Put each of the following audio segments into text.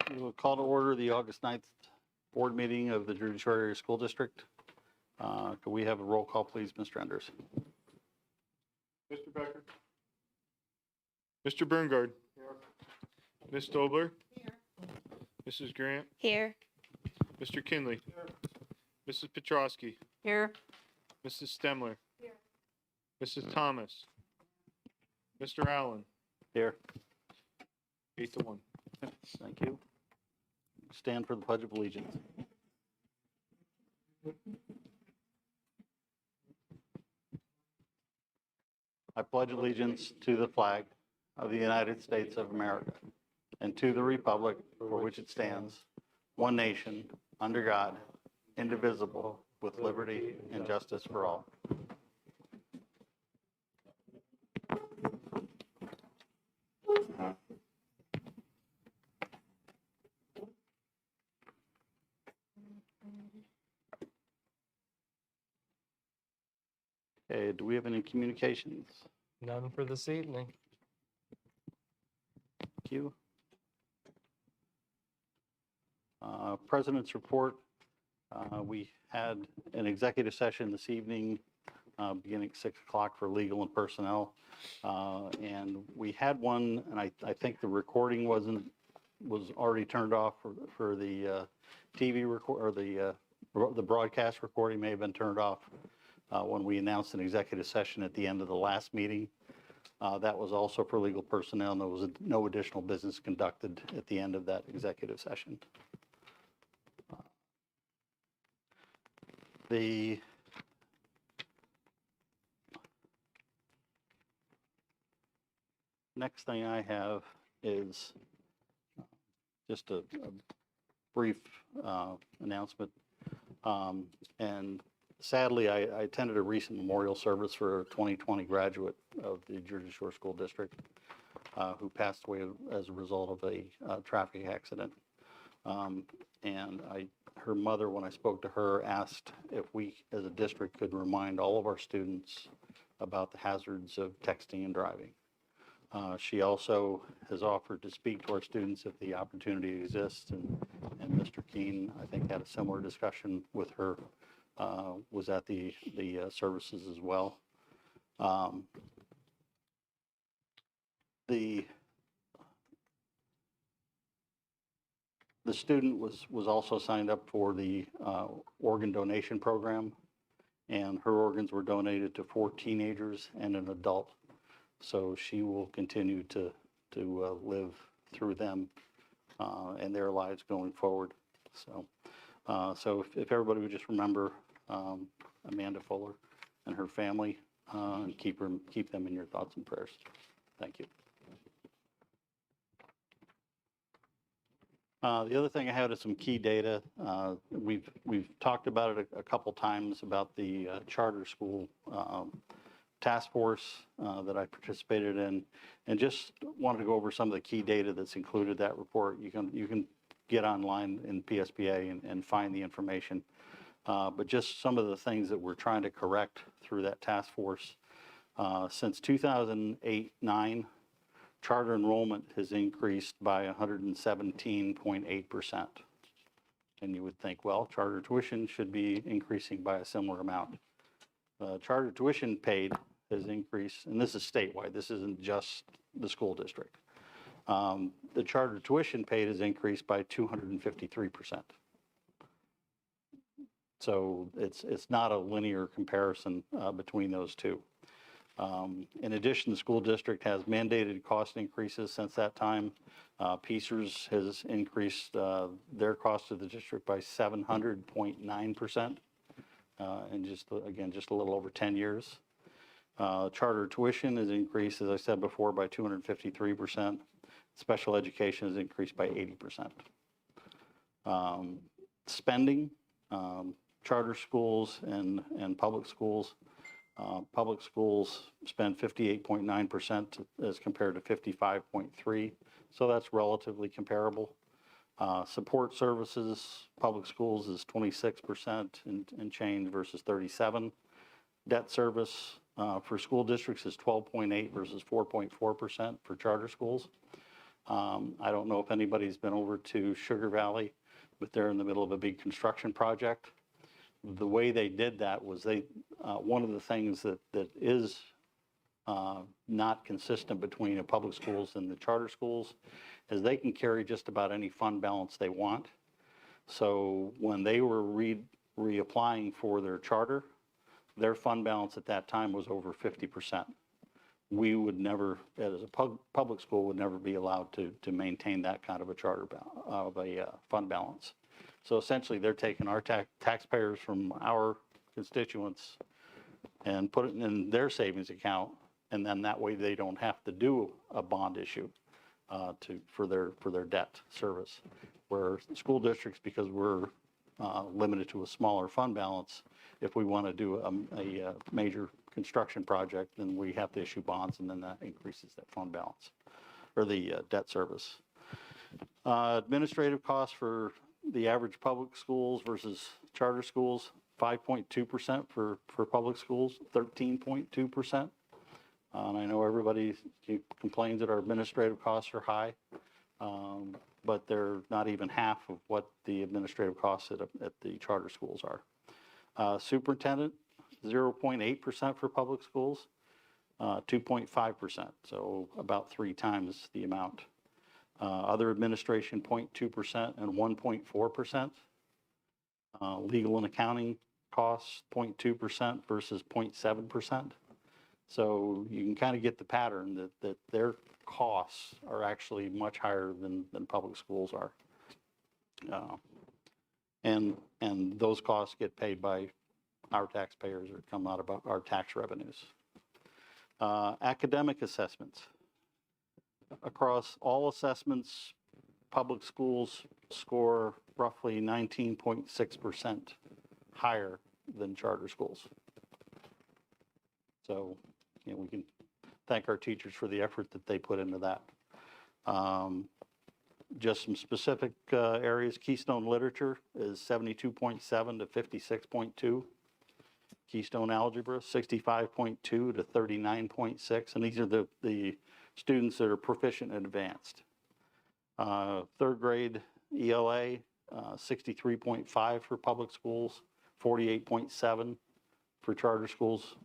We will call to order the August 9th board meeting of the Drury Shore Area School District. Could we have a roll call, please, Mr. Enders? Mr. Becker. Mr. Berngard. Here. Ms. Dobler. Here. Mrs. Grant. Here. Mr. Kinley. Here. Mrs. Petrosky. Here. Mrs. Stemler. Here. Mrs. Thomas. Mr. Allen. Here. 8-1. Thank you. Stand for the Pledge of Allegiance. I pledge allegiance to the flag of the United States of America and to the republic for which it stands, one nation, under God, indivisible, with liberty and justice for all. Okay, do we have any communications? None for this evening. Thank you. President's report. We had an executive session this evening, beginning at 6 o'clock for legal and personnel. And we had one, and I think the recording was already turned off for the TV record, or the broadcast recording may have been turned off when we announced an executive session at the end of the last meeting. That was also for legal personnel, and there was no additional business conducted at the end of that executive session. The next thing I have is just a brief announcement. And sadly, I attended a recent memorial service for a 2020 graduate of the Jersey Shore School District who passed away as a result of a traffic accident. And her mother, when I spoke to her, asked if we as a district could remind all of our students about the hazards of texting and driving. She also has offered to speak to our students if the opportunity exists, and Mr. Keene, I think, had a similar discussion with her, was at the services as well. The student was also signed up for the organ donation program, and her organs were donated to 4 teenagers and an adult. So she will continue to live through them and their lives going forward. So, if everybody would just remember Amanda Fuller and her family, and keep them in your thoughts and prayers. Thank you. The other thing I had is some key data. We've talked about it a couple times about the charter school task force that I participated in, and just wanted to go over some of the key data that's included that report. You can get online in PSBA and find the information, but just some of the things that we're trying to correct through that task force. Since 2008-9, charter enrollment has increased by 117.8%. And you would think, well, charter tuition should be increasing by a similar amount. Charter tuition paid has increased, and this is statewide, this isn't just the school district. The charter tuition paid has increased by 253%. So it's not a linear comparison between those two. In addition, the school district has mandated cost increases since that time. PCERS has increased their cost to the district by 700.9%, in just a little over 10 years. Charter tuition has increased, as I said before, by 253%. Special education has increased by 80%. Spending, charter schools and public schools. Public schools spend 58.9% as compared to 55.3%, so that's relatively comparable. Support services, public schools is 26% and change versus 37%. Debt service for school districts is 12.8% versus 4.4% for charter schools. I don't know if anybody's been over to Sugar Valley, but they're in the middle of a big construction project. The way they did that was one of the things that is not consistent between the public schools and the charter schools is they can carry just about any fund balance they want. So when they were reapplying for their charter, their fund balance at that time was over 50%. We would never, as a public school, would never be allowed to maintain that kind of a fund balance. So essentially, they're taking our taxpayers from our constituents and put it in their savings account, and then that way they don't have to do a bond issue for their debt service. Where school districts, because we're limited to a smaller fund balance, if we want to do a major construction project, then we have to issue bonds, and then that increases that fund balance or the debt service. Administrative costs for the average public schools versus charter schools, 5.2% for public schools, 13.2%. And I know everybody complains that our administrative costs are high, but they're not even half of what the administrative costs at the charter schools are. Superintendent, 0.8% for public schools, 2.5%, so about 3 times the amount. Other administration, 0.2% and 1.4%. Legal and accounting costs, 0.2% versus 0.7%. So you can kind of get the pattern that their costs are actually much higher than public schools are. And those costs get paid by our taxpayers or come out of our tax revenues. Academic assessments. Across all assessments, public schools score roughly 19.6% higher than charter schools. So, we can thank our teachers for the effort that they put into that. Just some specific areas. Keystone Literature is 72.7 to 56.2. Keystone Algebra, 65.2 to 39.6. And these are the students that are proficient and advanced. Third grade ELA, 63.5 for public schools, 48.7 for charter schools.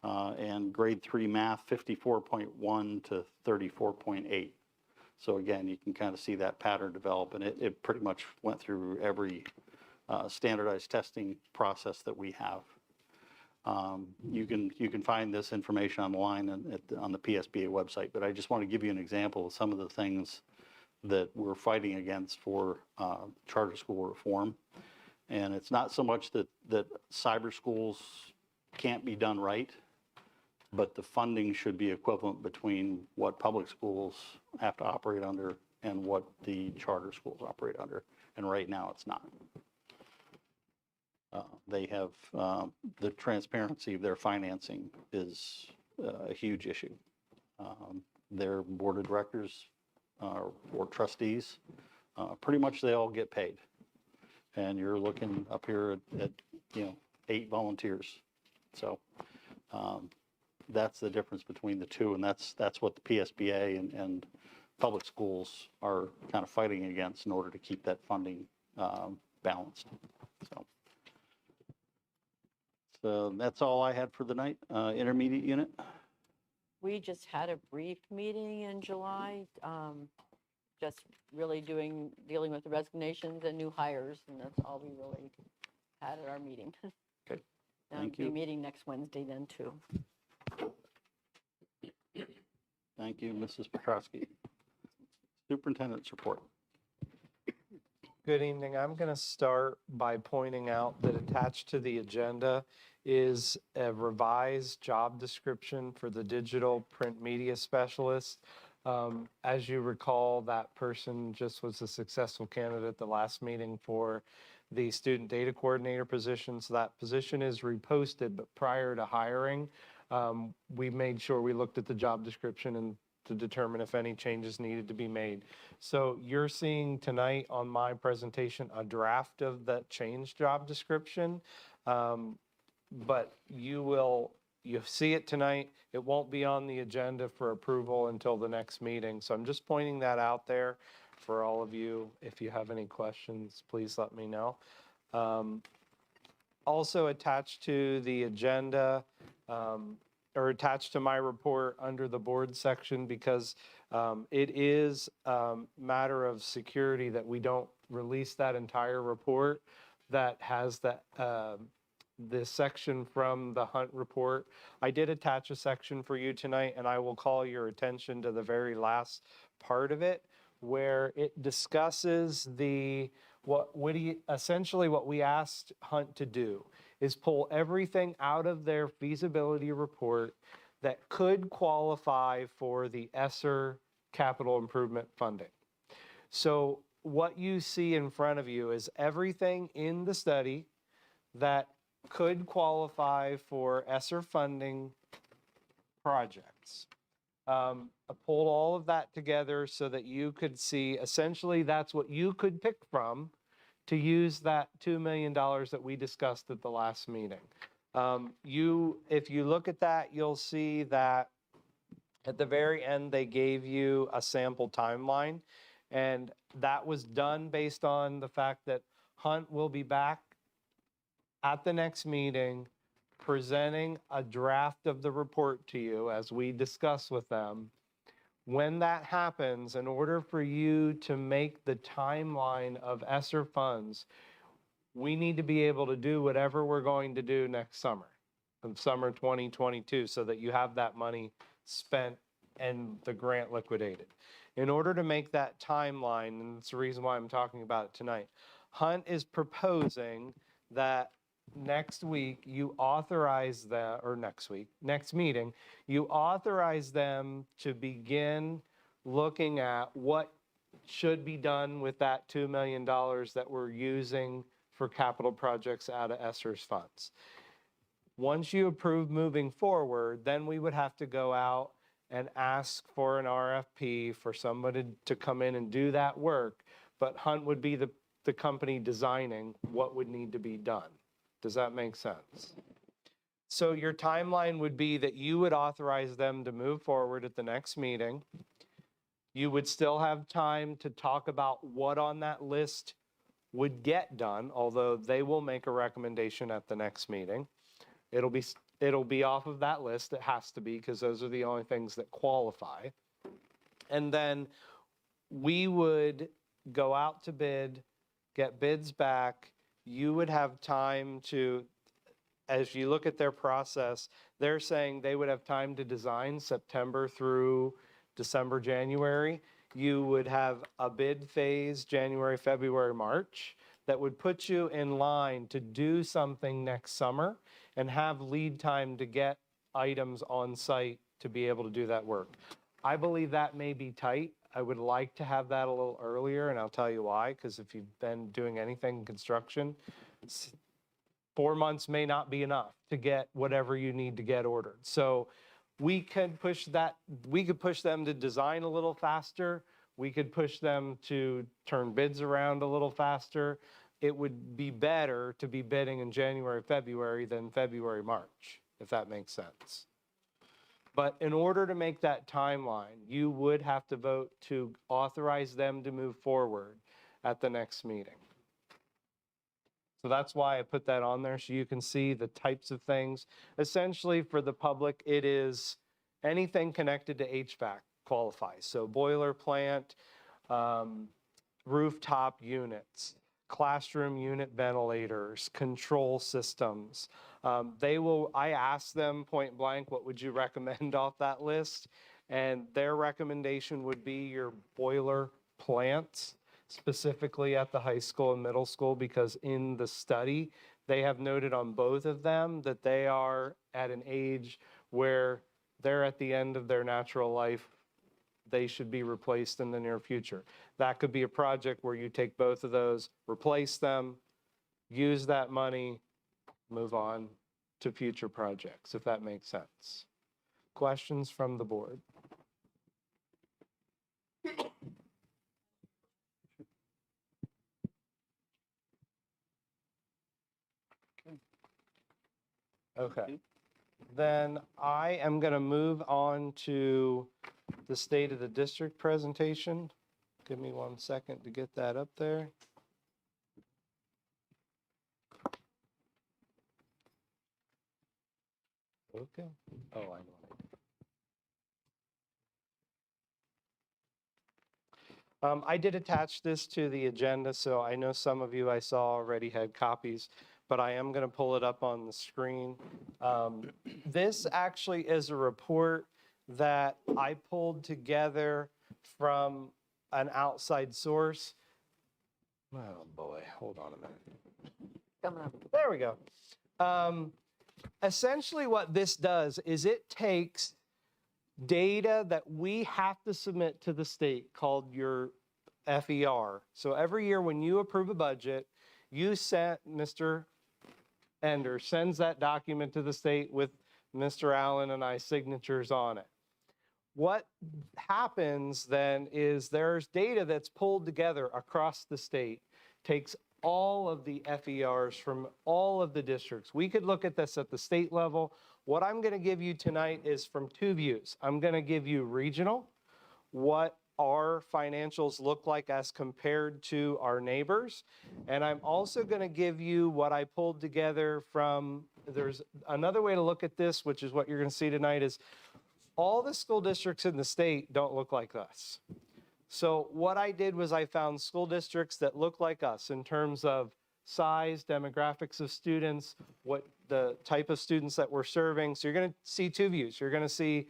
And grade 3 math, 54.1 to 34.8. So again, you can kind of see that pattern develop, and it pretty much went through every standardized testing process that we have. You can find this information online on the PSBA website, but I just want to give you an example of some of the things that we're fighting against for charter school reform. And it's not so much that cyber schools can't be done right, but the funding should be equivalent between what public schools have to operate under and what the charter schools operate under. And right now it's not. They have the transparency of their financing is a huge issue. Their board of directors or trustees, pretty much they all get paid. And you're looking up here at 8 volunteers. So that's the difference between the two, and that's what the PSBA and public schools are kind of fighting against in order to keep that funding balanced. So that's all I had for the night. Intermediate unit. We just had a brief meeting in July, just really dealing with the resignations and new hires, and that's all we really had at our meeting. Okay, And thank we'll you. be meeting next Wednesday then, too. Thank you, Mrs. Petrowski. Superintendent's report. Good evening. I'm going to start by pointing out that attached to the agenda is a revised job description for the digital print media specialist. As you recall, that person just was a successful candidate at the last meeting for the student data coordinator position. So that position is reposted, but prior to hiring, we made sure we looked at the job description and to determine if any changes needed to be made. So you're seeing tonight on my presentation a draft of that changed job description, but you see it tonight. It won't be on the agenda for approval until the next meeting. So I'm just pointing that out there for all of you. If you have any questions, please let me know. Also attached to the agenda, or attached to my report under the board section, because it is a matter of security that we don't release that entire report that has this section from the Hunt report. I did attach a section for you tonight, and I will call your attention to the very last part of it, where it discusses essentially what we asked Hunt to do is pull everything out of their feasibility report that could qualify for the ESSER capital improvement funding. So what you see in front of you is everything in the study that could qualify for ESSER funding projects. I pulled all of that together so that you could see, essentially that's what you could pick from to use that $2 million that we discussed at the last meeting. If you look at that, you'll see that at the very end, they gave you a sample timeline, and that was done based on the fact that Hunt will be back at the next meeting presenting a draft of the report to you as we discuss with them. When that happens, in order for you to make the timeline of ESSER funds, we need to be able to do whatever we're going to do next summer, of summer 2022, so that you have that money spent and the grant liquidated. In order to make that timeline, and that's the reason why I'm talking about it tonight, Hunt is proposing that next week you authorize that, or next meeting, you authorize them to begin looking at what should be done with that $2 million that we're using for capital projects out of ESSER's funds. Once you approve moving forward, then we would have to go out and ask for an RFP for somebody to come in and do that work, but Hunt would be the company designing what would need to be done. Does that make sense? So your timeline would be that you would authorize them to move forward at the next meeting. You would still have time to talk about what on that list would get done, although they will make a recommendation at the next meeting. It'll be off of that list. It has to be, because those are the only things that qualify. And then we would go out to bid, get bids back. You would have time to, as you look at their process, they're saying they would have time to design September through December, January. You would have a bid phase January, February, March that would put you in line to do something next summer and have lead time to get items on site to be able to do that work. I believe that may be tight. I would like to have that a little earlier, and I'll tell you why, because if you've been doing anything in construction, 4 months may not be enough to get whatever you need to get ordered. So we could push them to design a little faster. We could push them to turn bids around a little faster. It would be better to be bidding in January, February than February, March, if that makes sense. But in order to make that timeline, you would have to vote to authorize them to move forward at the next meeting. So that's why I put that on there, so you can see the types of things. Essentially, for the public, it is anything connected to HVAC qualifies. So boiler plant, rooftop units, classroom unit ventilators, control systems. I asked them point blank, what would you recommend off that list? And their recommendation would be your boiler plants, specifically at the high school and middle school, because in the study, they have noted on both of them that they are at an age where they're at the end of their natural life. They should be replaced in the near future. That could be a project where you take both of those, replace them, use that money, move on to future projects, if that makes sense. Questions from the board? Okay. Then I am going to move on to the State of the District presentation. Give me 1 second to get that up there. Okay. Oh, I know. I did attach this to the agenda, so I know some of you I saw already had copies, but I am going to pull it up on the screen. This actually is a report that I pulled together from an outside source. Oh boy, hold on a minute. Coming up. There we go. Essentially what this does is it takes data that we have to submit to the state called your FER. So every year when you approve a budget, you send, Mr. Ender sends that document to the state with Mr. Allen and I signatures on it. What happens then is there's data that's pulled together across the state, takes all of the FERs from all of the districts. We could look at this at the state level. What I'm going to give you tonight is from two views. I'm going to give you regional, what our financials look like as compared to our neighbors. And I'm also going to give you what I pulled together from, there's another way to look at this, which is what you're going to see tonight, is all the school districts in the state don't look like us. So what I did was I found school districts that look like us in terms of size, demographics of students, what the type of students that we're serving. So you're going to see two views. You're going to see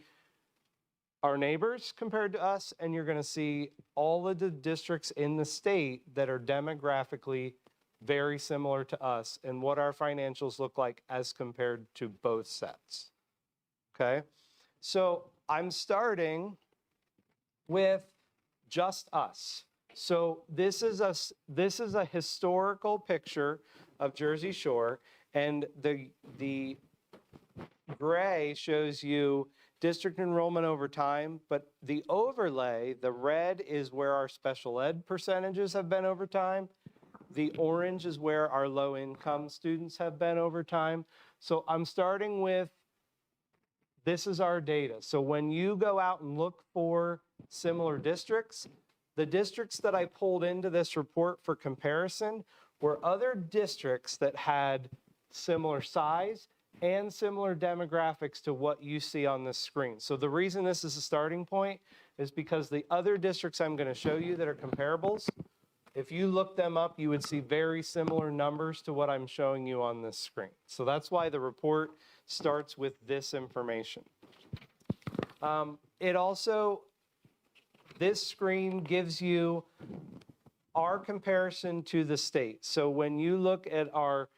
our neighbors compared to us, and you're going to see all of the districts in the state that are demographically very similar to us and what our financials look like as compared to both sets. Okay? So I'm starting with just us. So this is a historical picture of Jersey Shore, and the gray shows you district enrollment over time, but the overlay, the red, is where our special ed percentages have been over time. The orange is where our low-income students have been over time. So I'm starting with, this is our data. So when you go out and look for similar districts, the districts that I pulled into this report for comparison were other districts that had similar size and similar demographics to what you see on this screen. So the reason this is a starting point is because the other districts I'm going to show you that are comparables, if you look them up, you would see very similar numbers to what I'm showing you on this screen. So that's why the report starts with this information. This screen gives you our comparison to the state. So when you look at our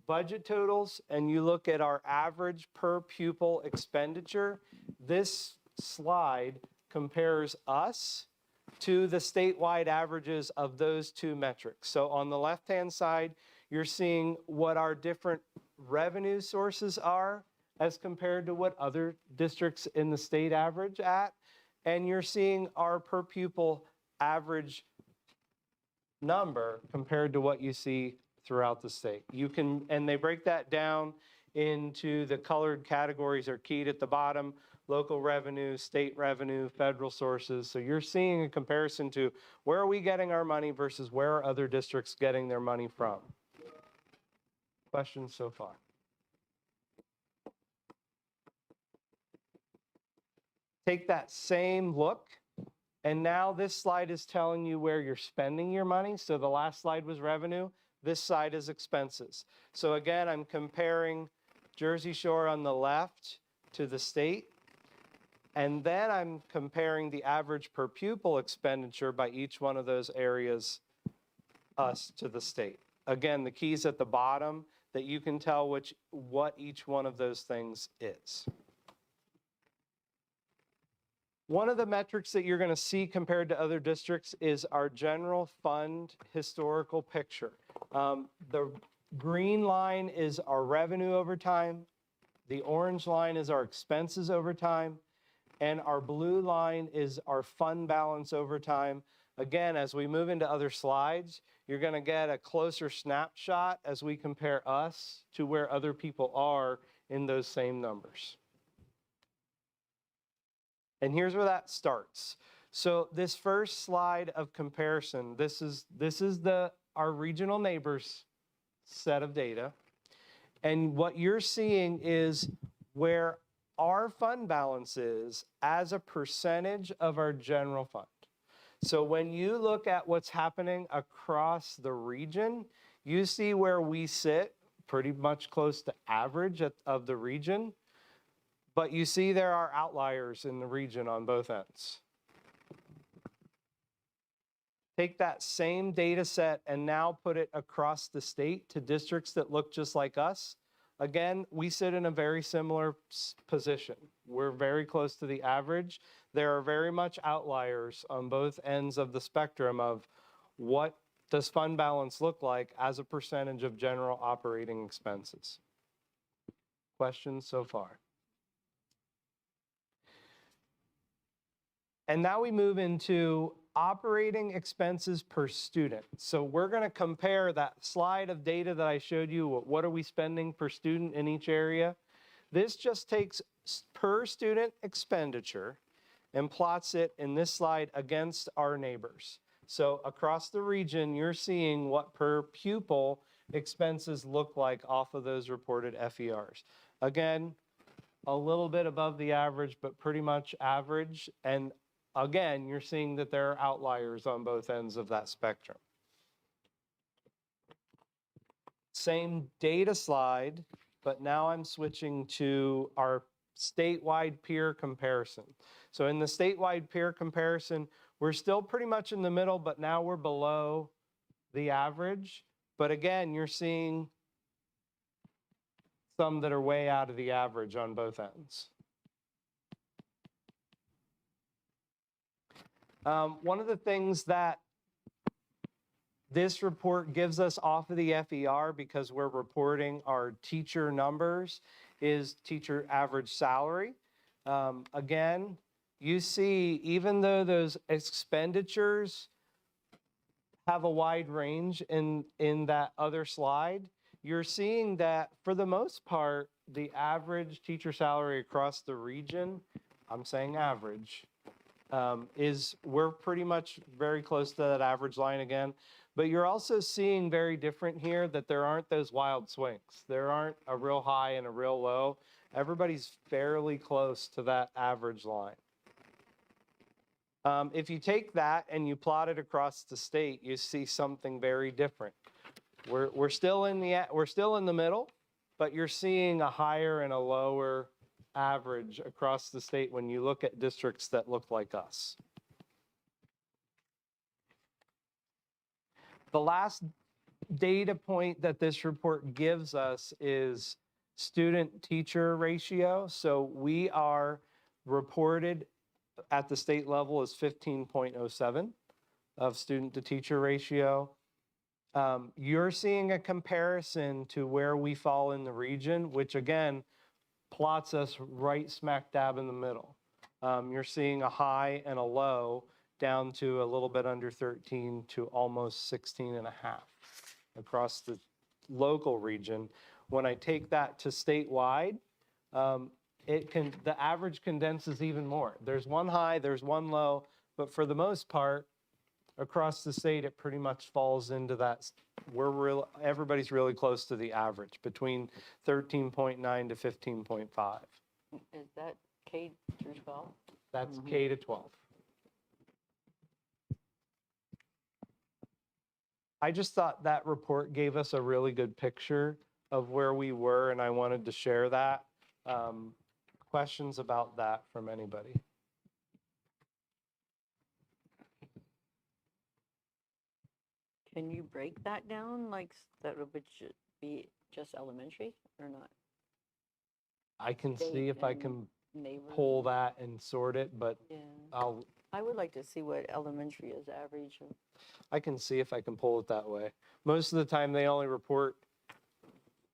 budget totals and you look at our average per pupil expenditure, this slide compares us to the statewide averages of those two metrics. So on the left-hand side, you're seeing what our different revenue sources are as compared to what other districts in the state average at. And you're seeing our per pupil average number compared to what you see throughout the state. And they break that down into the colored categories are keyed at the bottom: local revenue, state revenue, federal sources. So you're seeing a comparison to where are we getting our money versus where are other districts getting their money from. Questions so far? take that same look, and now this slide is telling you where you're spending your money. So the last slide was revenue. This side is expenses. So again, I'm comparing Jersey Shore on the left to the state. And then I'm comparing the average per pupil expenditure by each one of those areas, us to the state. Again, the key's at the bottom that you can tell what each one of those things is. One of the metrics that you're going to see compared to other districts is our general fund historical picture. The green line is our revenue over time. The orange line is our expenses over time. And our blue line is our fund balance over time. Again, as we move into other slides, you're going to get a closer snapshot as we compare us to where other people are in those same numbers. And here's where that starts. So this first slide of comparison, this is our regional neighbors set of data. And what you're seeing is where our fund balance is as a percentage of our general fund. So when you look at what's happening across the region, you see where we sit pretty much close to average of the region, but you see there are outliers in the region on both ends. Take that same data set and now put it across the state to districts that look just like us. Again, we sit in a very similar position. We're very close to the average. There are very much outliers on both ends of the spectrum of what does fund balance look like as a percentage of general operating expenses. Questions so far? And now we move into operating expenses per student. So we're going to compare that slide of data that I showed you. What are we spending per student in each area? This just takes per student expenditure and plots it in this slide against our neighbors. So across the region, you're seeing what per pupil expenses look like off of those reported FERs. Again, a little bit above the average, but pretty much average. And again, you're seeing that there are outliers on both ends of that spectrum. Same data slide, but now I'm switching to our statewide peer comparison. So in the statewide peer comparison, we're still pretty much in the middle, but now we're below the average. But again, you're seeing some that are way out of the average on both ends. One of the things that this report gives us off of the FER, because we're reporting our teacher numbers, is teacher average salary. Again, you see, even though those expenditures have a wide range in that other slide, you're seeing that for the most part, the average teacher salary across the region, I'm saying average, we're pretty much very close to that average line again. But you're also seeing very different here that there aren't those wild swings. There aren't a real high and a real low. Everybody's fairly close to that average line. If you take that and you plot it across the state, you see something very different. We're still in the middle, but you're seeing a higher and a lower average across the state when you look at districts that look like us. The last data point that this report gives us is student-teacher ratio. So we are reported at the state level as 15.07 of student-to-teacher ratio. You're seeing a comparison to where we fall in the region, which again, plots us right smack dab in the middle. You're seeing a high and a low down to a little bit under 13 to almost 16 and a half across the local region. When I take that to statewide, the average condenses even more. There's one high, there's one low, but for the most part, across the state, it pretty much falls into that. Everybody's really close to the average, between 13.9 to 15.5. Is that K through 12? That's Mhm. K to 12. I just thought that report gave us a really good picture of where we were, and I wanted to share that. Questions about that from anybody? Can you break that down, like, that it would be just elementary or not? I can State see if I and can neighbor? pull that and sort it, but Yeah, I'll, I would like to see what elementary is average. I can see if I can pull it that way. Most of the time, they only report,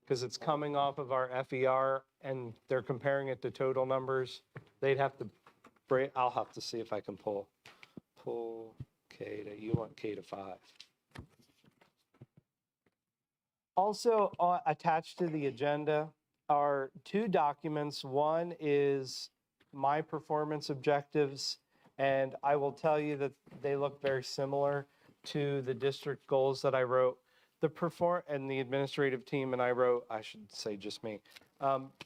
because it's coming off of our FER, and they're comparing it to total numbers. They'd have to break, I'll have to see if I can pull K to, you want K to 5. Also, attached to the agenda are 2 documents. One is my performance objectives, and I will tell you that they look very similar to the district goals that I wrote. And the administrative team and I wrote, I should say just me.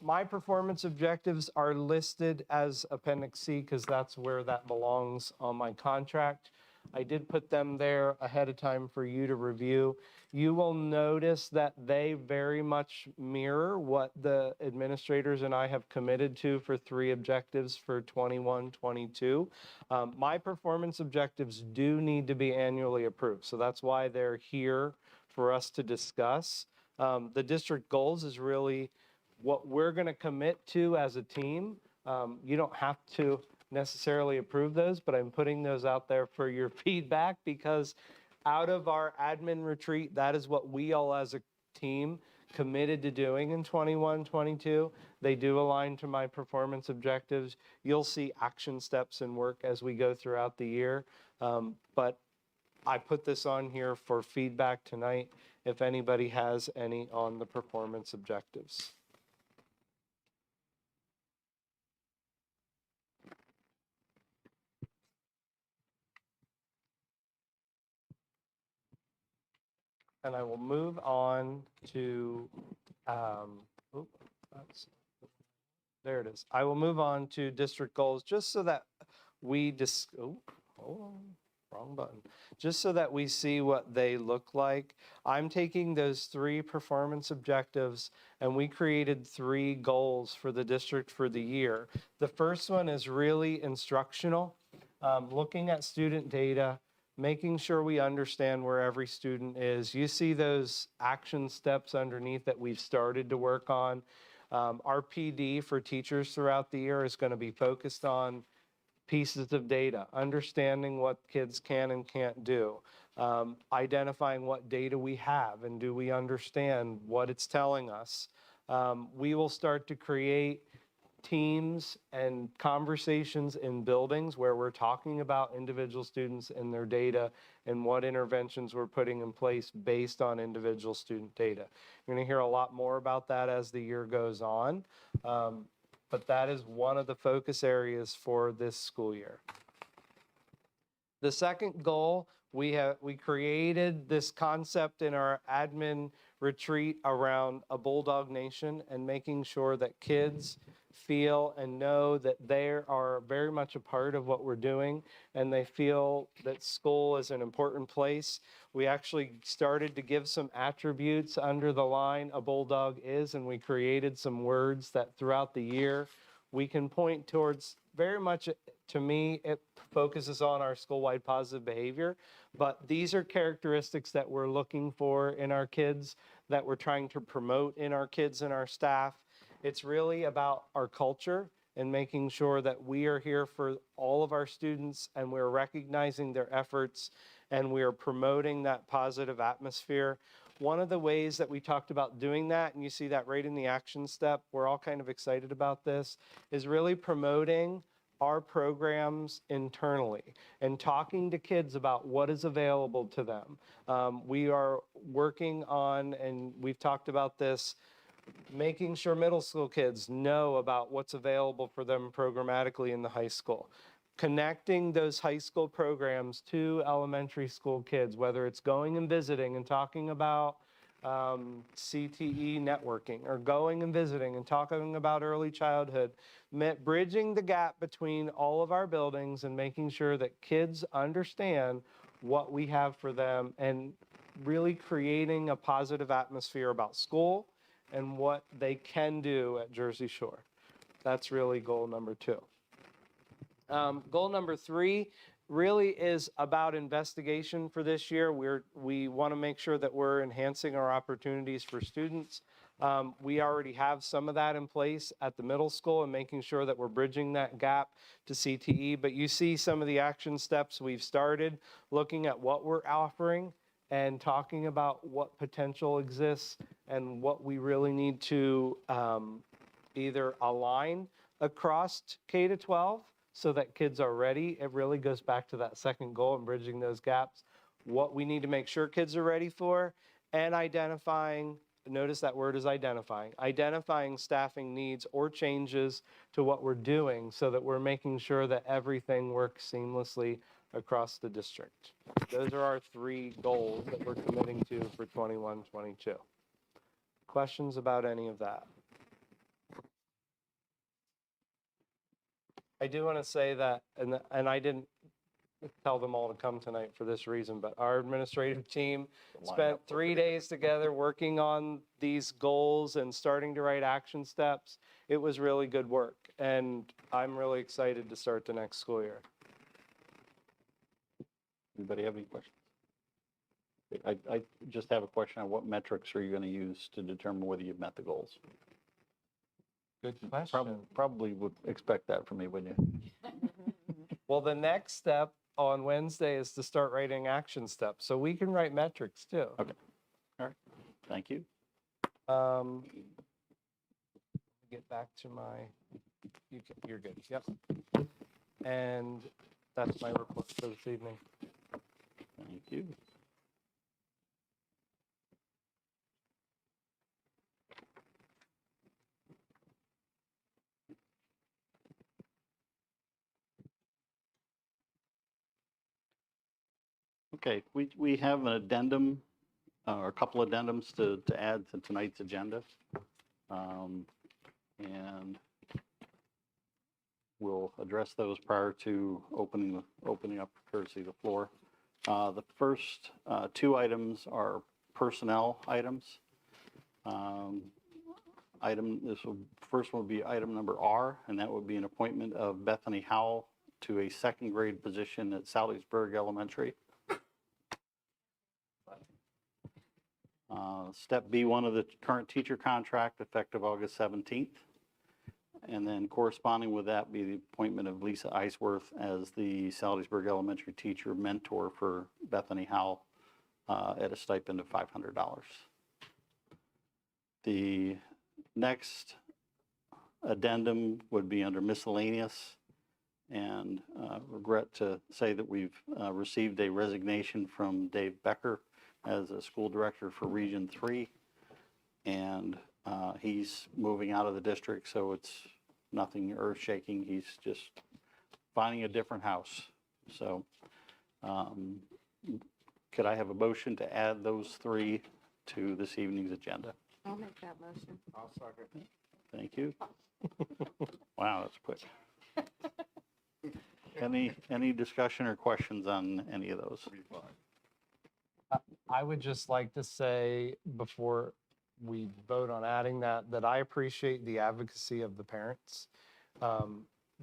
My performance objectives are listed as Appendix C because that's where that belongs on my contract. I did put them there ahead of time for you to review. You will notice that they very much mirror what the administrators and I have committed to for 3 objectives for 21-22. My performance objectives do need to be annually approved, so that's why they're here for us to discuss. The district goals is really what we're going to commit to as a team. You don't have to necessarily approve those, but I'm putting those out there for your feedback because out of our admin retreat, that is what we all as a team committed to doing in 21-22. They do align to my performance objectives. You'll see action steps and work as we go throughout the year. But I put this on here for feedback tonight if anybody has any on the performance objectives. And I will move on to, there it is. I will move on to district goals just so that we hold on, wrong button. Just so that we see what they look like. I'm taking those 3 performance objectives and we created 3 goals for the district for the year. The first one is really instructional, looking at student data, making sure we understand where every student is. You see those action steps underneath that we've started to work on. Our PD for teachers throughout the year is going to be focused on pieces of data, understanding what kids can and can't do, identifying what data we have and do we understand what it's telling us. We will start to create teams and conversations in buildings where we're talking about individual students and their data and what interventions we're putting in place based on individual student data. You're going to hear a lot more about that as the year goes on, but that is one of the focus areas for this school year. The second goal, we created this concept in our admin retreat around a Bulldog Nation and making sure that kids feel and know that they are very much a part of what we're doing and they feel that school is an important place. We actually started to give some attributes under the line a Bulldog is, and we created some words that throughout the year we can point towards. Very much, to me, it focuses on our school-wide positive behavior, but these are characteristics that we're looking for in our kids, that we're trying to promote in our kids and our staff. It's really about our culture and making sure that we are here for all of our students and we're recognizing their efforts and we are promoting that positive atmosphere. One of the ways that we talked about doing that, and you see that right in the action step, we're all kind of excited about this, is really promoting our programs internally and talking to kids about what is available to them. We are working on, and we've talked about this, making sure middle school kids know about what's available for them programmatically in the high school. Connecting those high school programs to elementary school kids, whether it's going and visiting and talking about CTE networking, or going and visiting and talking about early childhood, bridging the gap between all of our buildings and making sure that kids understand what we have for them and really creating a positive atmosphere about school and what they can do at Jersey Shore. That's really goal number 2. Goal number 3 really is about investigation for this year. We want to make sure that we're enhancing our opportunities for students. We already have some of that in place at the middle school and making sure that we're bridging that gap to CTE. But you see some of the action steps we've started, looking at what we're offering and talking about what potential exists and what we really need to either align across K to 12 so that kids are ready. It really goes back to that second goal and bridging those gaps, what we need to make sure kids are ready for, and identifying, notice that word is identifying staffing needs or changes to what we're doing so that we're making sure that everything works seamlessly across the district. Those are our 3 goals that we're committing to for 21-22. Questions about any of that? I do want to say that, and I didn't tell them all to come tonight for this reason, but our administrative team spent 3 days together working on these goals and starting to write action steps. It was really good work, and I'm really excited to start the next school year. Anybody have any questions? I just have a question on what metrics are you going to use to determine whether you've met the goals? Good question. Probably would expect that from me, wouldn't you? Well, the next step on Wednesday is to start writing action steps, so we can write metrics too. Okay. All right. Thank you. Get back to my, you're good, yep. And that's my report for this evening. Thank you. Okay, we have an addendum, or a couple addendums to add to tonight's agenda. And we'll address those prior to opening up courtesy of the floor. The first 2 items are personnel items. First one would be item number R, and that would be an appointment of Bethany Howell to a 2nd grade position at Salisbury Elementary. Step B1 of the current teacher contract effective August 17th. And then corresponding with that be the appointment of Lisa Iceworth as the Salisbury Elementary teacher mentor for Bethany Howell at a stipend of $500. The next addendum would be under miscellaneous, and regret to say that we've received a resignation from Dave Becker as a school director for Region 3, and he's moving out of the district, so it's nothing earth-shaking. He's just finding a different house. So could I have a motion to add those 3 to this evening's agenda? I'll make that motion. I'll second. Thank you. Wow, that's quick. Any discussion or questions on any of those? I would just like to say before we vote on adding that I appreciate the advocacy of the parents.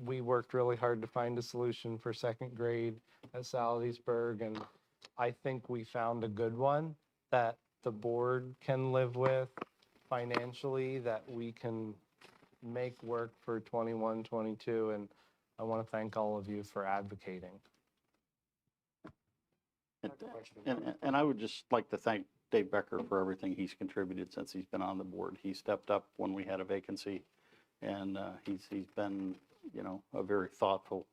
We worked really hard to find a solution for 2nd grade at Salisbury, and I think we found a good one that the board can live with financially, that we can make work for 21-22, and I want to thank all of you for advocating. And I would just like to thank Dave Becker for everything he's contributed since he's been on the board. He stepped up when we had a vacancy, and he's been, you know, a very thoughtful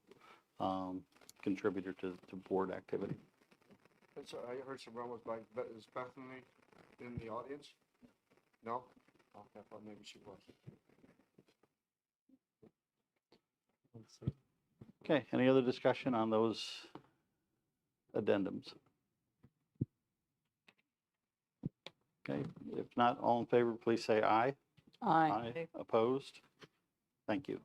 contributor to board activity. So I heard some rumors by, is Bethany in the audience? No? Okay, I thought maybe she was. Let's see. Okay, any other discussion on those addendums? Okay, if not, all in favor, please say aye. Aye. Opposed? Thank you.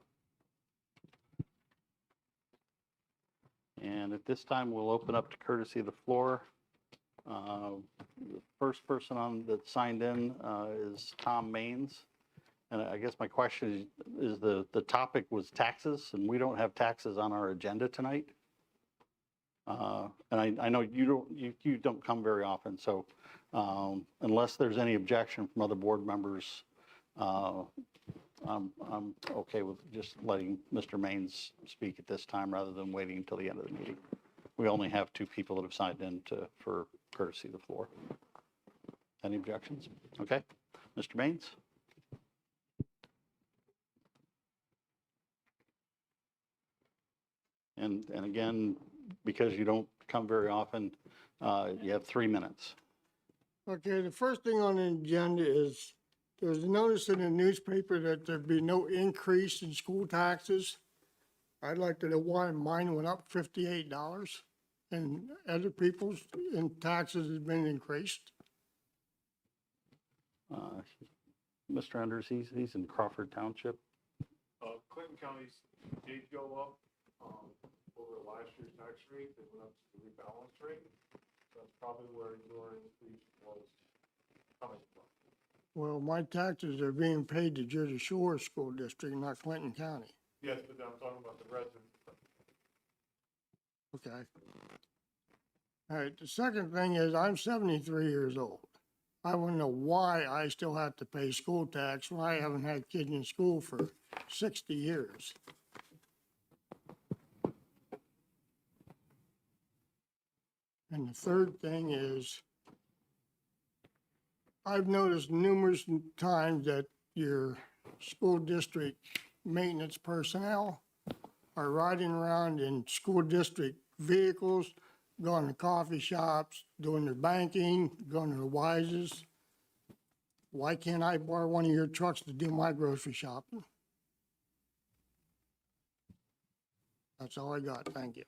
And at this time, we'll open up to courtesy of the floor. The first person that signed in is Tom Maines. And I guess my question is the topic was taxes, and we don't have taxes on our agenda tonight. And I know you don't come very often, so unless there's any objection from other board members, I'm okay with just letting Mr. Maines speak at this time rather than waiting until the end of the meeting. We only have 2 people that have signed in for courtesy of the floor. Any objections? Okay. Mr. Maines? And again, because you don't come very often, you have 3 minutes. Okay, the first thing on the agenda is, there was a notice in the newspaper that there'd be no increase in school taxes. I'd like to know why mine went up $58 and other people's in taxes has been increased. Mr. Enders, he's in Crawford Township. Clinton County's did go up, over last year's tax rate, they went up to the rebalance rate. So that's probably where your increase was coming from. Well, my taxes are being paid to Jersey Shore School District, not Clinton County. Yes, but I'm talking about the residents. Okay. All right, the second thing is, I'm 73 years old. I want to know why I still have to pay school tax when I haven't had kids in school for 60 years. And the third thing is, I've noticed numerous times that your school district maintenance personnel are riding around in school district vehicles, going to coffee shops, doing their banking, going to the Wises. Why can't I borrow one of your trucks to do my grocery shopping? That's all I got. Thank you.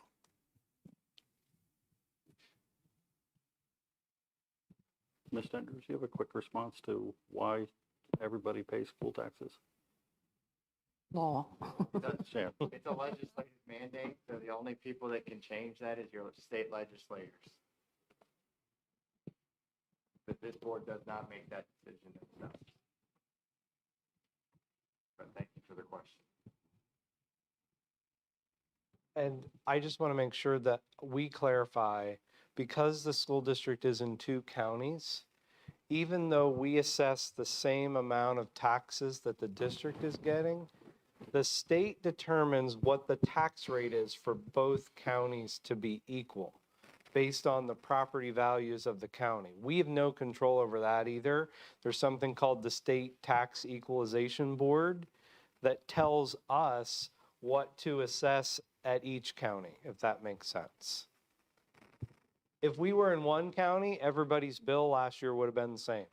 Ms. Enders, you have a quick response to why everybody pays school taxes? Law. Yeah. It's a legislative mandate, so the only people that can change that is your state legislators. But this board does not make that decision itself. But thank you for the question. And I just want to make sure that we clarify, because the school district is in 2 counties, even though we assess the same amount of taxes that the district is getting, the state determines what the tax rate is for both counties to be equal based on the property values of the county. We have no control over that either. There's something called the State Tax Equalization Board that tells us what to assess at each county, if that makes sense. If we were in 1 county, everybody's bill last year would have been the same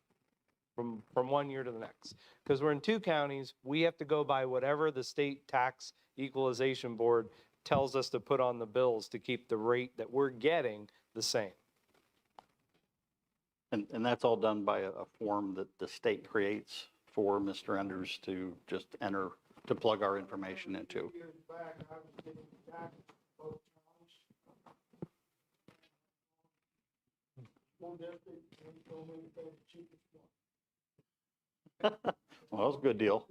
from 1 year to the next. Because we're in 2 counties, we have to go by whatever the State Tax Equalization Board tells us to put on the bills to keep the rate that we're getting the same. And that's all done by a form that the state creates for Mr. Enders to just enter, to plug our information into. Years back, I was getting taxes from both counties. School district, and they told me to pay the cheapest one. Well, that was a good deal.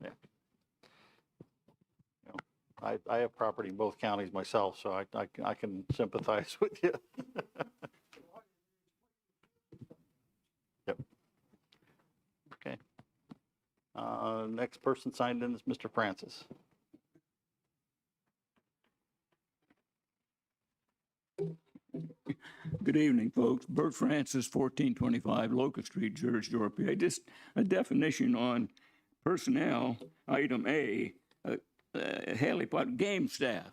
Yeah. You know, I have property in both counties myself, so I can sympathize with you. Yep. Okay. Next person signed in is Mr. Francis. Good evening, folks. Bert Francis, 1425 Locust Street, George, Georgia. Just a definition on personnel, item A, Haley Pot, game staff.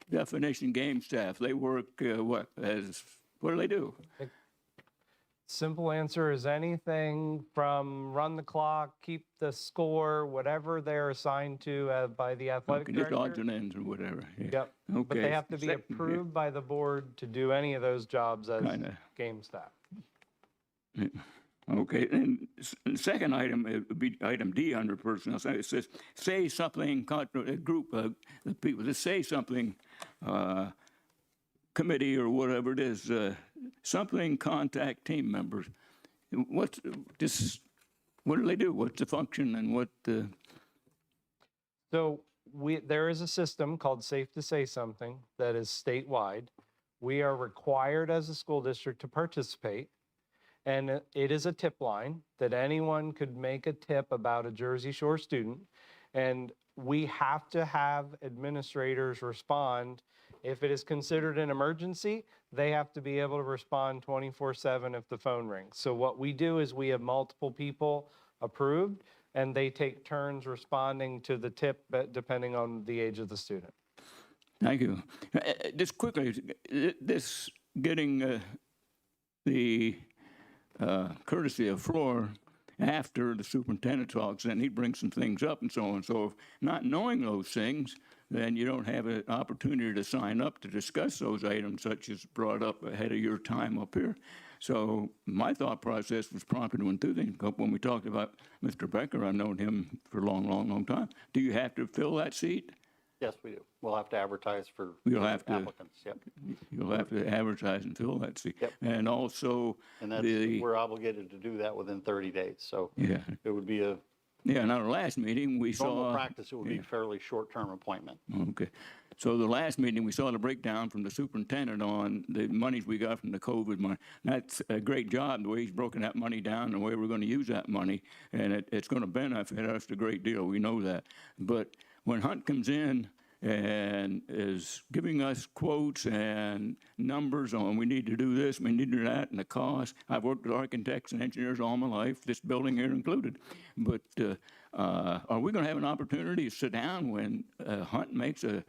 Definition, game staff. They work, what do they do? Simple answer is anything from run the clock, keep the score, whatever they're assigned to by the athletic Okay, just odds director. and ends or whatever. Yeah. Yep, but they Okay. have to be Second, yeah, approved by the board to do any of those jobs as Kinda. game staff. Okay, and the second item would be item D under personnel. So it says, say something, a group of people, just say something, committee or whatever it is, something, contact team members. What's this, what do they do? What's the function and what, So there is a system called Safe to Say Something that is statewide. We are required as a school district to participate. And it is a tip line that anyone could make a tip about a Jersey Shore student. And we have to have administrators respond. If it is considered an emergency, they have to be able to respond 24/7 if the phone rings. So what we do is we have multiple people approved and they take turns responding to the tip depending on the age of the student. thank you. Just quickly, this getting the courtesy of floor after the superintendent talks, and he brings some things up and so on. So if not knowing those things, then you don't have an opportunity to sign up to discuss those items such as brought up ahead of your time up here. So my thought process was prompted when when we talked about Mr. Becker. I've known him for a long, long, long time. Do you have to fill that seat? Yes, we do. We'll have to advertise for You'll have to. applicants, yep. You'll have to advertise and fill that seat. Yep. And also And that's, the, we're obligated to do that within 30 days. So yeah, it would be a yeah, in our last meeting, we normal saw. practice, it would be yeah. a fairly short-term appointment. Okay. So the last meeting, we saw the breakdown from the superintendent on the monies we got from the COVID money. That's a great job, the way he's broken that money down, the way we're going to use that money, and it's going to benefit us a great deal. We know that. But when Hunt comes in and is giving us quotes and numbers on we need to do this, we need to do that, and the cost. I've worked with architects and engineers all my life, this building here included. But are we going to have an opportunity to sit down when Hunt makes a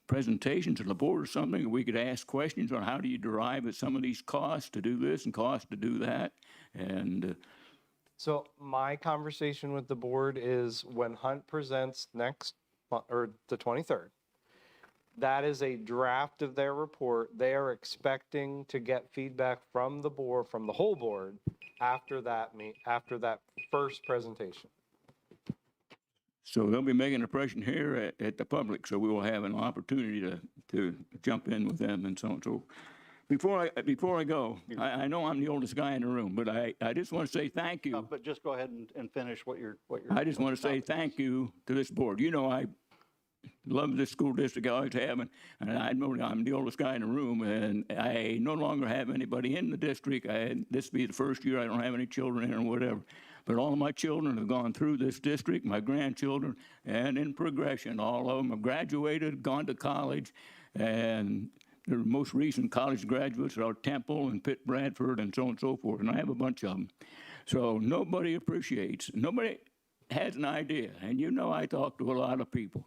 presentation to the board or something? We could ask questions on how do you derive at some of these costs to do this and costs to do that, and So my conversation with the board is when Hunt presents next, or the 23rd, that is a draft of their report. They are expecting to get feedback from the board, from the whole board, after that first presentation. so they'll be making an impression here at the public, so we will have an opportunity to jump in with them and so on. So before I go, I know I'm the oldest guy in the room, but I just want to say thank you. But just go ahead and finish what you're. I just want to say thank you to this board. You know, I love this school district, I always have, and I know I'm the oldest guy in the room, and I no longer have anybody in the district. This will be the first year I don't have any children in or whatever. But all of my children have gone through this district, my grandchildren, and in progression, all of them have graduated, gone to college, and the most recent college graduates are Temple and Pitt Bradford and so on and so forth, and I have a bunch of them. So nobody appreciates, nobody has an idea, and you know I talk to a lot of people,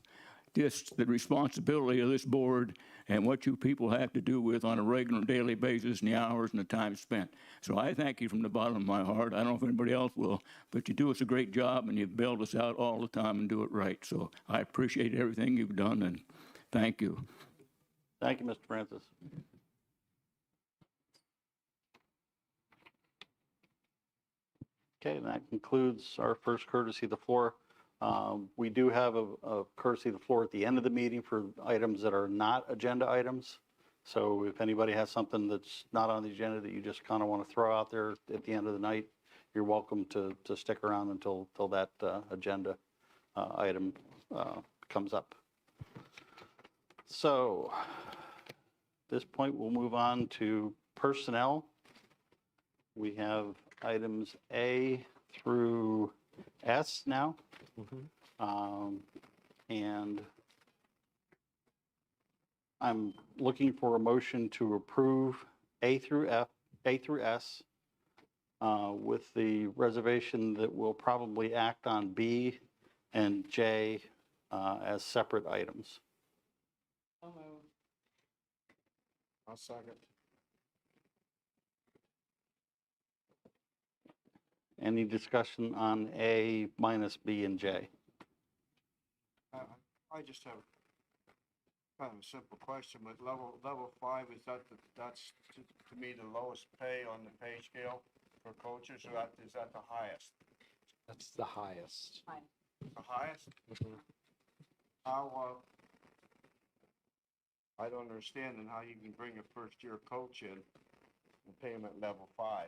just the responsibility of this board and what you people have to do with on a regular daily basis and the hours and the time spent. So I thank you from the bottom of my heart. I don't know if anybody else will, but you do us a great job and you bail us out all the time and do it right. So I appreciate everything you've done, and thank you. Thank you, Mr. Francis. Okay, and that concludes our first courtesy of the floor. We do have a courtesy of the floor at the end of the meeting for items that are not agenda items. So if anybody has something that's not on the agenda that you just kind of want to throw out there at the end of the night, you're welcome to stick around until that agenda item comes up. So at this point, we'll move on to personnel. We have items A through S now. And I'm looking for a motion to approve A through S with the reservation that we'll probably act on B and J as separate items. I'll second. Any discussion on A minus B and J? I just have kind of a simple question, but level 5, that's to me the lowest pay on the pay scale for coaches, or is that the highest? That's the highest. The highest? How, I don't understand then how you can bring a first-year coach in and pay them at level 5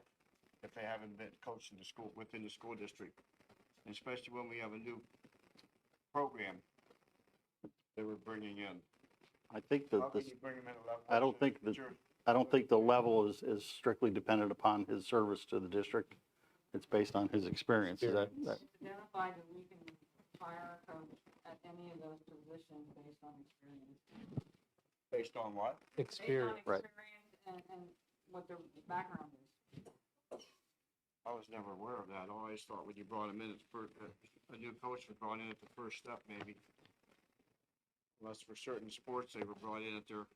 if they haven't been coached in the school, within the school district, especially when we have a new program that we're bringing in. I think How that can this, you bring them in a level? I don't think that, I don't think the level is strictly dependent upon his service to the district. It's based on his experience. Is that, Identify that we can hire a coach at any of those positions based on experience. Based on what? Experience. Right. And what their background is. I was never aware of that. I always thought when you brought him in, a new coach was brought in at the first step, maybe. Unless for certain sports, they were brought in at their,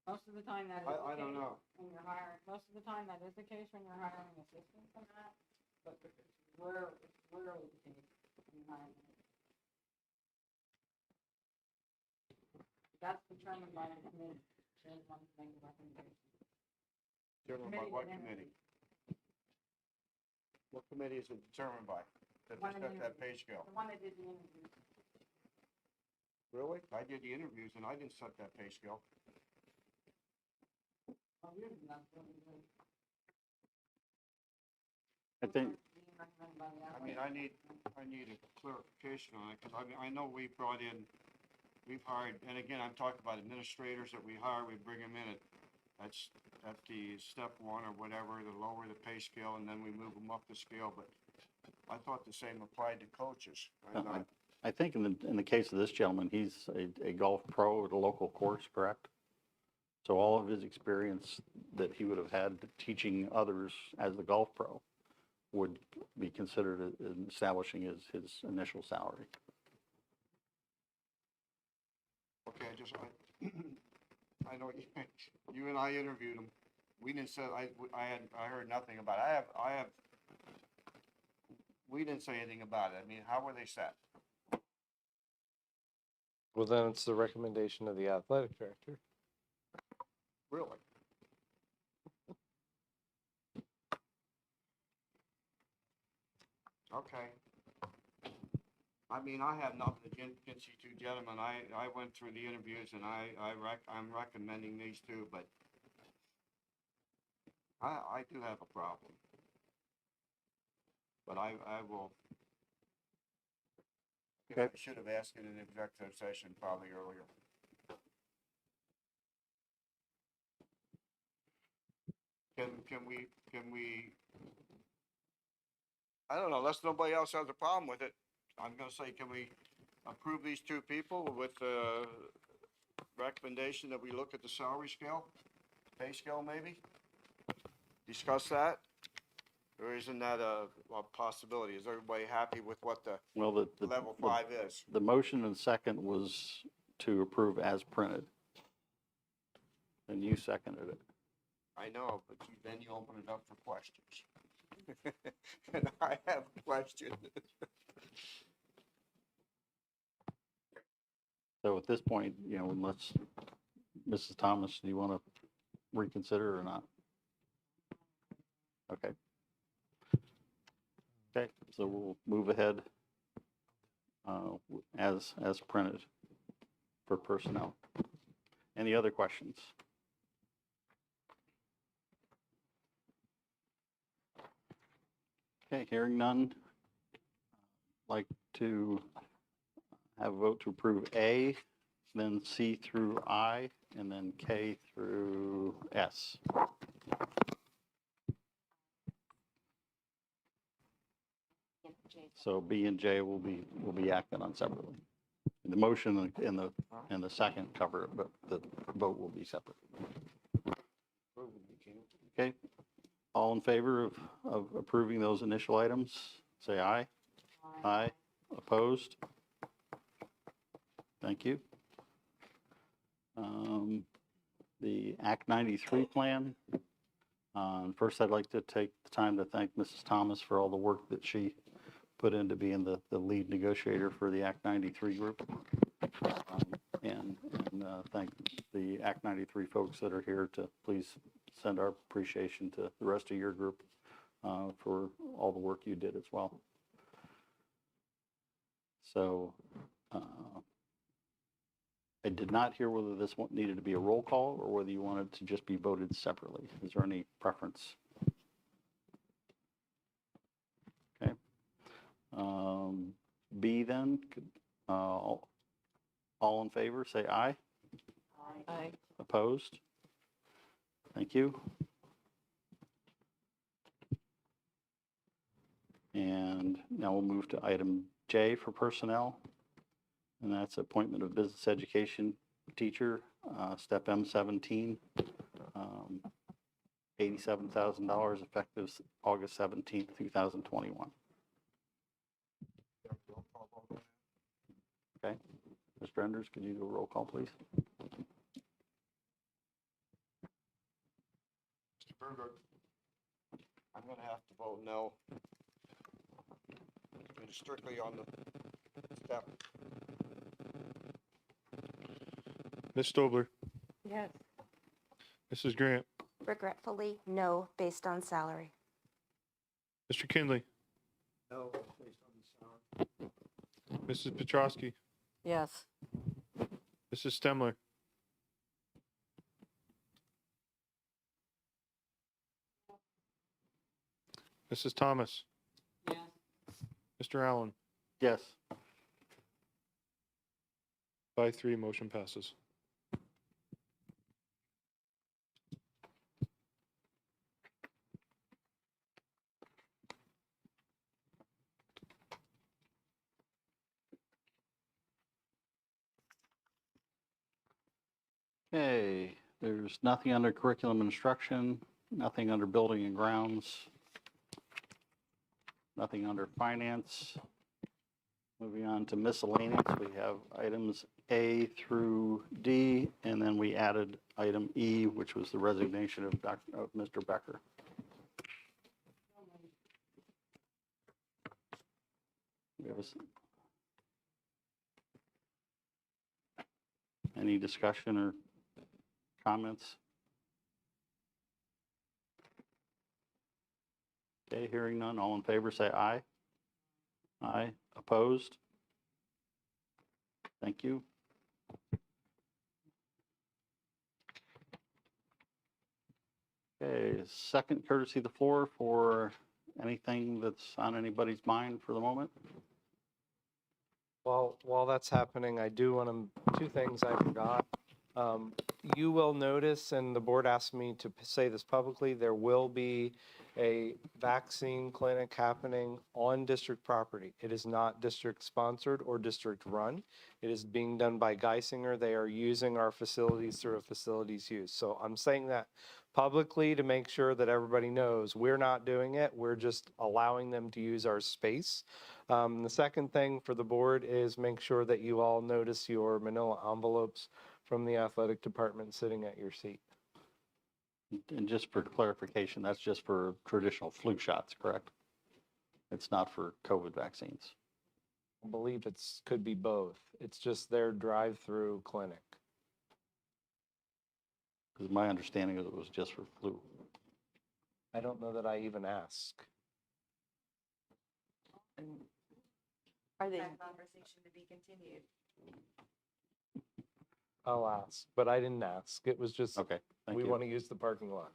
Most of the time that is the I don't case know. when you're hiring, most of the time that is the case when you're hiring assistants and that, but it's rarely the case when you're hiring. That's determined by the committee. They're the ones that make the recommendation. determined by what committee? What committee is it determined by? That One they of set the that pay scale? The one that did the interview. Really? I did the interviews and I didn't set that pay scale. Oh, you're the one that did it. I think, Being recommended by the I mean, I need a clarification on it, because I mean, I know we've hired, and again, I'm talking about administrators that we hire, we bring them in at the step 1 or whatever, the lower the pay scale, and then we move them up the scale, but I thought the same applied to coaches. I think in the case of this gentleman, he's a golf pro at a local course, correct? So all of his experience that he would have had teaching others as the golf pro would be considered in establishing his initial salary. Okay, I know you and I interviewed him. We didn't say, I heard nothing about it. We didn't say anything about it. I mean, how were they set? Well, then it's the recommendation of the athletic director. Really? Okay. I mean, I have nothing against you two gentlemen. I went through the interviews and I'm recommending these two, but I do have a problem. But I will. I should have asked it in executive session probably earlier. Can we, I don't know, unless nobody else has a problem with it, I'm gonna say, can we approve these two people with the recommendation that we look at the salary scale, pay scale maybe? Discuss that? Or isn't that a possibility? Is everybody happy with what the Well, level 5 is? the motion and second was to approve as printed. And you seconded it. I know, but then you open it up for questions. And I have questions. So at this point, unless, Mrs. Thomas, do you want to reconsider or not? Okay. Okay, so we'll move ahead as printed for personnel. Any other questions? Okay, hearing none. Like to have a vote to approve A, then C through I, and then K through S. So B and J will be acted on separately. The motion and the second cover it, but the vote will be separate. Okay, all in favor of approving those initial items, say aye. Aye. Opposed? Thank you. The Act 93 plan, First, I'd like to take the time to thank Mrs. Thomas for all the work that she put into being the lead negotiator for the Act 93 group. And thank the Act 93 folks that are here to please send our appreciation to the rest of your group for all the work you did as well. So I did not hear whether this one needed to be a roll call or whether you wanted to just be voted separately. Is there any preference? Okay. B then, all in favor, say aye. Aye. Opposed? Thank you. And now we'll move to item J for personnel. And that's appointment of business education teacher, step M17, $87,000 effective August 17th, 2021. Okay. Mr. Enders, could you do a roll call, please? Mr. Berger, I'm gonna have to vote no. It's strictly on the step. Ms. Stobler, Yes. Mrs. Grant, Regretfully, no, based on salary. Mr. Kinley, No, based on the salary. Mrs. Petrowski, Yes. Mrs. Stemler, Mrs. Thomas, Yes. Mr. Allen. Yes. 5-3, motion passes. Okay, there's nothing under curriculum instruction, nothing under building and grounds, nothing under finance. Moving on to miscellaneous, we have items A through D, and then we added item E, which was the resignation of Mr. Becker. We have any discussion or comments? Okay, hearing none, all in favor say aye. Aye. Opposed? Thank you. Okay, second courtesy of the floor for anything that's on anybody's mind for the moment. While that's happening, I do want to, two things I forgot. You will notice, and the board asked me to say this publicly, there will be a vaccine clinic happening on district property. It is not district sponsored or district run. It is being done by Geisinger. They are using our facilities through a facilities use. So I'm saying that publicly to make sure that everybody knows we're not doing it. We're just allowing them to use our space. The second thing for the board is make sure that you all notice your manila envelopes from the athletic department sitting at your seat. And just for clarification, that's just for traditional flu shots, correct? It's not for COVID vaccines. I believe could be both. It's just their drive-through clinic. Because my understanding is it was just for flu. I don't know that I even asked. Are they, Conversation to be continued. I'll ask, but I didn't ask. It was just, Okay, thank we you. want to use the parking lot.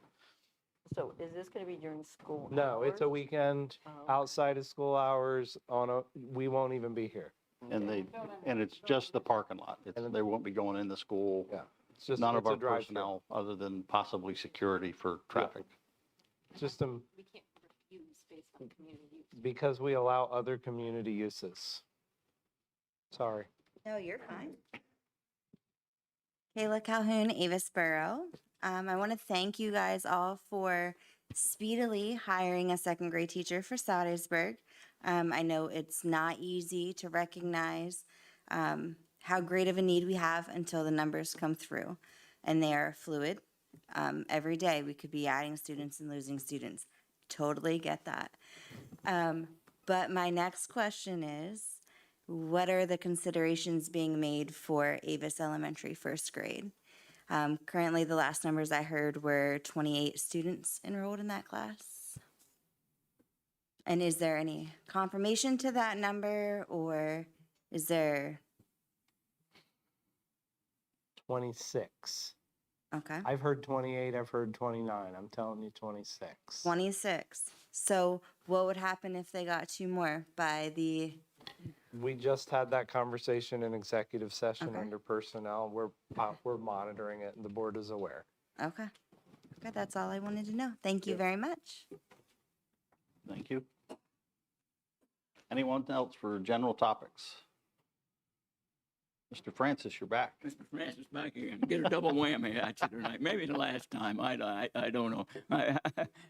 so is this going to be during school No, it's a hours? weekend, Oh, okay. outside of school hours, we won't even be here. And it's just the parking lot. They won't be going in the school. Yeah. It's just, None of it's a our drive-through. personnel, other than possibly security for traffic. Just We can't refuse based on community use. because we allow other community uses. Sorry. No, you're fine. Kayla Calhoun, Avisboro. I want to thank you guys all for speedily hiring a second grade teacher for Statesburg. I know it's not easy to recognize how great of a need we have until the numbers come through, and they are fluid. Every day, we could be adding students and losing students. Totally get that. But my next question is, what are the considerations being made for Avis Elementary first grade? Currently, the last numbers I heard were 28 students enrolled in that class. And is there any confirmation to that number, or is there, 26. okay, I've heard 28, I've heard 29. I'm telling you 26. 26. So what would happen if they got 2 more by the, We just had that conversation in executive session Okay. under personnel. We're monitoring it and the board is aware. okay. Okay, that's all I wanted to know. Thank you very much. Thank you. Anyone else for general topics? Mr. Francis, you're back. Mr. Francis back here and get a double whammy at you tonight. Maybe the last time. I don't know.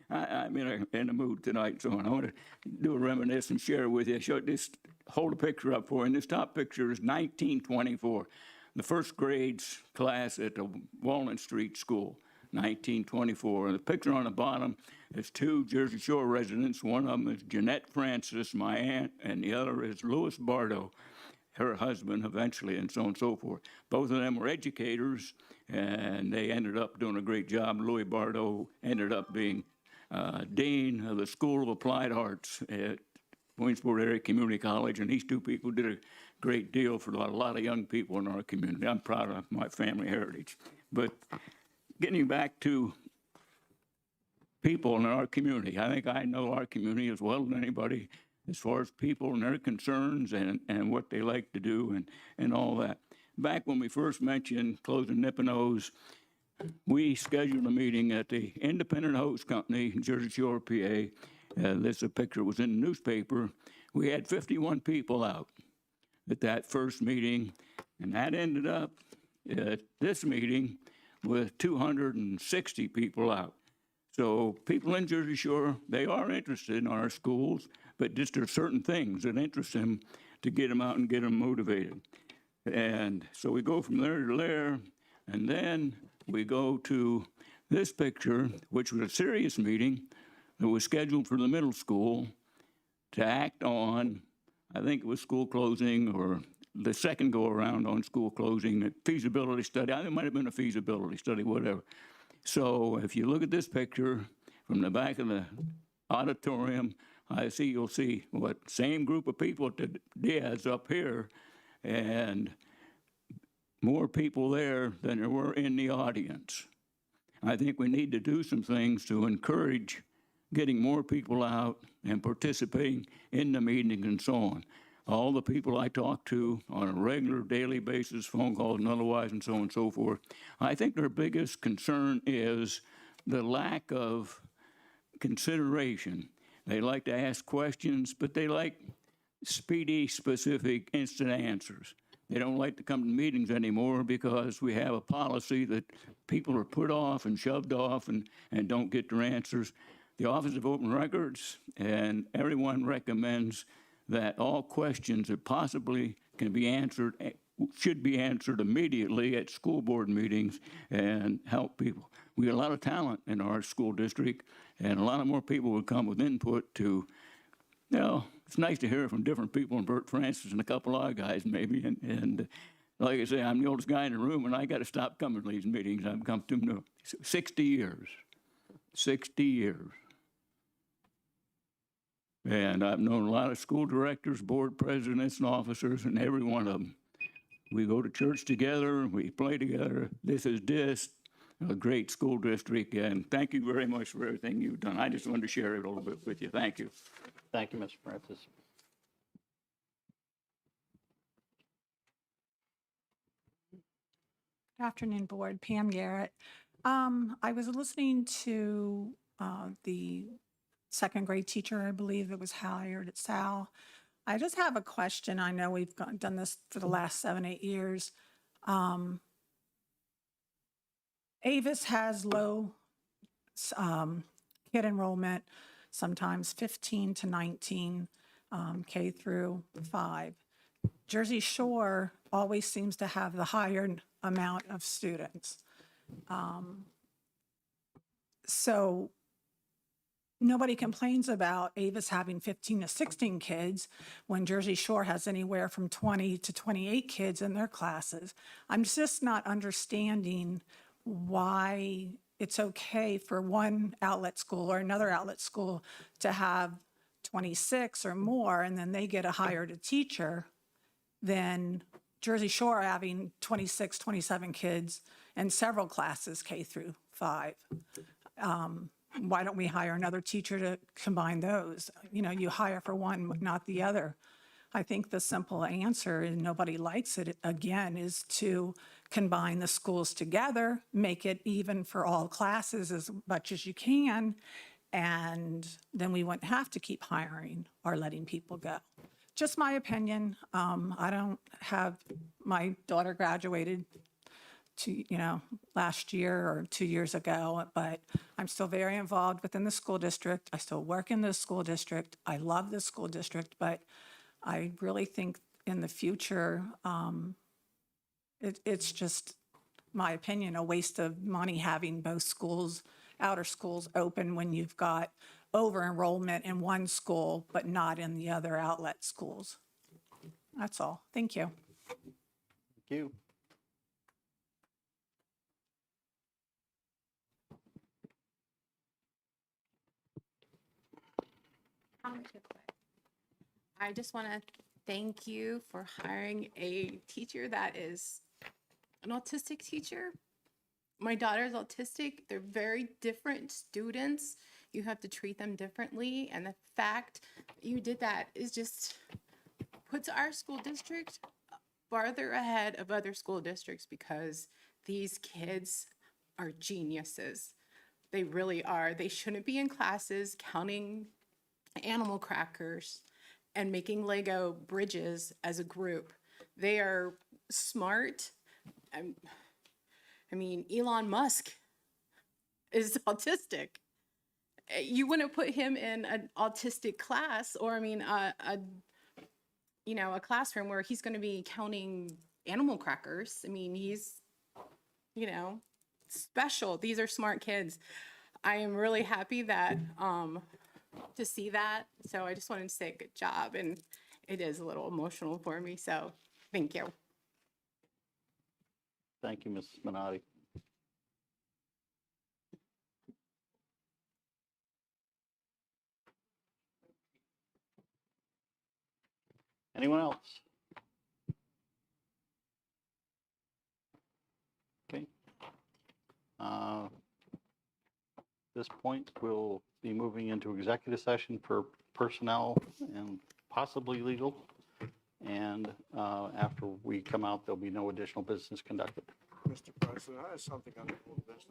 I'm in a mood tonight, so I want to do a reminisce and share with you. Just hold a picture up for you. And this top picture is 1924, the first grades class at the Walnut Street School, 1924. And the picture on the bottom is 2 Jersey Shore residents. One of them is Jeanette Francis, my aunt, and the other is Louis Bardo, her husband eventually, and so on and so forth. Both of them were educators, and they ended up doing a great job. Louis Bardo ended up being dean of the School of Applied Arts at Williamsport Area Community College, and these 2 people did a great deal for a lot of young people in our community. I'm proud of my family heritage. But getting back to people in our community, I think I know our community as well as anybody, as far as people and their concerns and what they like to do and all that. Back when we first mentioned closing Nipponos, we scheduled a meeting at the Independent Hose Company in Jersey Shore, PA. This picture was in the newspaper. We had 51 people out at that first meeting, and that ended up at this meeting with 260 people out. So people in Jersey Shore, they are interested in our schools, but just there are certain things that interest them to get them out and get them motivated. And so we go from there to there, and then we go to this picture, which was a serious meeting that was scheduled for the middle school to act on, I think it was school closing or the second go around on school closing, a feasibility study. I think it might have been a feasibility study, whatever. So if you look at this picture from the back of the auditorium, you'll see what same group of people that Diaz up here, and more people there than there were in the audience. I think we need to do some things to encourage getting more people out and participating in the meetings and so on. All the people I talk to on a regular daily basis, phone calls and otherwise and so on and so forth, I think their biggest concern is the lack of consideration. They like to ask questions, but they like speedy, specific, instant answers. They don't like to come to meetings anymore because we have a policy that people are put off and shoved off and don't get their answers. The Office of Open Records and everyone recommends that all questions that possibly can be answered should be answered immediately at school board meetings and help people. We got a lot of talent in our school district, and a lot of more people would come with input to, it's nice to hear from different people, and Bert Francis and a couple of other guys maybe, and like I say, I'm the oldest guy in the room, and I got to stop coming to these meetings. I've come to them 60 years. 60 years. And I've known a lot of school directors, board presidents, and officers, and every one of them. We go to church together, we play together. This is just a great school district, and thank you very much for everything you've done. I just wanted to share it a little bit with you. Thank you. Thank you, Mr. Francis. Good afternoon, Board. Pam Garrett. I was listening to the second grade teacher, I believe that was hired at Sal. I just have a question. I know we've done this for the last 7-8 years. Avis has low kid enrollment, sometimes 15 to 19, K through 5. Jersey Shore always seems to have the higher amount of students. So nobody complains about Avis having 15 to 16 kids when Jersey Shore has anywhere from 20 to 28 kids in their classes. I'm just not understanding why it's okay for one outlet school or another outlet school to have 26 or more, and then they get to hire a teacher, than Jersey Shore having 26, 27 kids and several classes K through 5. Why don't we hire another teacher to combine those? You know, you hire for one, but not the other. I think the simple answer, and nobody likes it, again, is to combine the schools together, make it even for all classes as much as you can, and then we wouldn't have to keep hiring or letting people go. Just my opinion. I don't have, my daughter graduated last year or 2 years ago, but I'm still very involved within the school district. I still work in the school district. I love the school district, but I really think in the future, it's just, my opinion, a waste of money having both schools, outer schools open when you've got over enrollment in one school, but not in the other outlet schools. That's all. Thank you. Thank you. I'll make it quick. I just want to thank you for hiring a teacher that is an autistic teacher. My daughter's autistic. They're very different students. You have to treat them differently. And the fact you did that is just puts our school district farther ahead of other school districts because these kids are geniuses. They really are. They shouldn't be in classes counting animal crackers and making Lego bridges as a group. They are smart. I mean, Elon Musk is autistic. You wouldn't put him in an autistic class, or a classroom where he's going to be counting animal crackers. I mean, he's, special. These are smart kids. I am really happy that to see that. So I just wanted to say good job, and it is a little emotional for me. So thank you. Thank you, Mrs. Minotti. Anyone else? Okay. At this point, we'll be moving into executive session for personnel and possibly legal. And after we come out, there'll be no additional business conducted. Mr. President, I have something on the old business.